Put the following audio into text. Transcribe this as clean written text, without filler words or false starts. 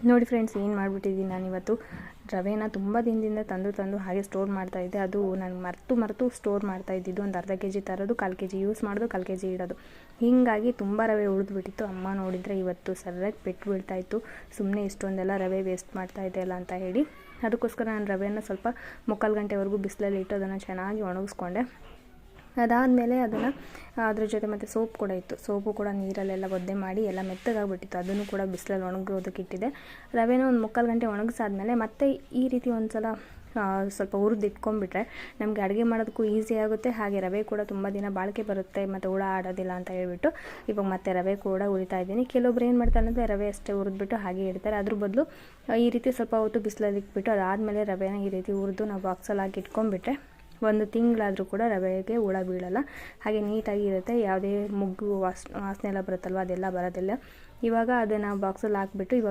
ನೋಡಿ ಫ್ರೆಂಡ್ಸ್, ಏನು ಮಾಡಿಬಿಟ್ಟಿದ್ದೀನಿ ನಾನಿವತ್ತು ರವೆನ ತುಂಬ ದಿನದಿಂದ ತಂದು ಹಾಗೆ ಸ್ಟೋರ್ ಮಾಡ್ತಾಯಿದ್ದೆ. ಅದು ನಾನು ಮರೆತು ಸ್ಟೋರ್ ಮಾಡ್ತಾಯಿದ್ದಿದ್ದು. ಒಂದು ಅರ್ಧ ಕೆ ಜಿ ತರೋದು, 1/4 ಕೆ ಜಿ ಯೂಸ್ ಮಾಡೋದು, 1/4 ಕೆ ಜಿ ಇಡೋದು. ಹೀಗಾಗಿ ತುಂಬ ರವೆ ಉಳಿದ್ಬಿಟ್ಟಿತ್ತು. ಅಮ್ಮ ನೋಡಿದರೆ ಇವತ್ತು ಸರಿಯಾಗಿ ಪೆಟ್ಟು ಬೀಳ್ತಾಯಿತ್ತು. ಸುಮ್ಮನೆ ಇಷ್ಟೊಂದೆಲ್ಲ ರವೆ ವೇಸ್ಟ್ ಮಾಡ್ತಾಯಿದ್ದೆ ಅಲ್ಲ ಅಂತ ಹೇಳಿ. ಅದಕ್ಕೋಸ್ಕರ ನಾನು ರವೆನ ಸ್ವಲ್ಪ 3/4 ಗಂಟೆವರೆಗೂ ಬಿಸಿಲಲ್ಲಿ ಇಟ್ಟು ಅದನ್ನು ಚೆನ್ನಾಗಿ ಒಣಗಿಸ್ಕೊಂಡೆ. ಅದಾದಮೇಲೆ ಅದನ್ನು ಅದ್ರ ಜೊತೆ ಮತ್ತು ಸೋಪ್ ಕೂಡ ಇತ್ತು. ಸೋಪು ಕೂಡ ನೀರಲ್ಲೆಲ್ಲ ಒದ್ದೆ ಮಾಡಿ ಎಲ್ಲ ಮೆತ್ತಗಾಗ್ಬಿಟ್ಟಿತ್ತು. ಅದನ್ನು ಕೂಡ ಬಿಸಿಲಲ್ಲಿ ಒಣಗೋದಕ್ಕೆ ಇಟ್ಟಿದ್ದೆ. ರವೆನ ಒಂದು 3/4 ಗಂಟೆ ಒಣಗಿಸಾದ್ಮೇಲೆ ಮತ್ತೆ ಈ ರೀತಿ ಒಂದು ಸಲ ಸ್ವಲ್ಪ ಹುರಿದು ಇಟ್ಕೊಂಡ್ಬಿಟ್ರೆ ನಮಗೆ ಅಡುಗೆ ಮಾಡೋದಕ್ಕೂ ಈಸಿ ಆಗುತ್ತೆ. ಹಾಗೆ ರವೆ ಕೂಡ ತುಂಬ ದಿನ ಬಾಳಿಕೆ ಬರುತ್ತೆ ಮತ್ತು ಹುಳ ಆಡೋದಿಲ್ಲ ಅಂತ ಹೇಳ್ಬಿಟ್ಟು ಇವಾಗ ಮತ್ತೆ ರವೆ ಕೂಡ ಹುರಿತಾ ಇದ್ದೀನಿ. ಕೆಲವೊಬ್ರು ಏನು ಮಾಡ್ತಾರೆ ಅಂದರೆ ರವೆ ಅಷ್ಟೇ ಹುರಿದ್ಬಿಟ್ಟು ಹಾಗೆ ಇಡ್ತಾರೆ. ಅದ್ರ ಬದಲು ಈ ರೀತಿ ಸ್ವಲ್ಪ ಹೊತ್ತು ಬಿಸಿಲಲ್ಲಿ ಇಟ್ಬಿಟ್ಟು ಅದಾದಮೇಲೆ ರವೆನ ಈ ರೀತಿ ಹುರಿದು ನಾವು ಬಾಕ್ಸಲ್ಲಿ ಹಾಕಿ ಇಟ್ಕೊಂಡ್ಬಿಟ್ರೆ 1 ತಿಂಗಳಾದರೂ ಕೂಡ ರವೆಗೆ ಹುಳ ಬೀಳಲ್ಲ. ಹಾಗೆ ನೀಟಾಗಿ ಇರುತ್ತೆ. ಯಾವುದೇ ಮುಗ್ಗು ವಾಸನೆ ಎಲ್ಲ ಬರುತ್ತಲ್ವ, ಅದೆಲ್ಲ ಬರೋದಿಲ್ಲ. ಇವಾಗ ಅದನ್ನು ಬಾಕ್ಸಲ್ಲಿ ಹಾಕ್ಬಿಟ್ಟು ಇವಾಗ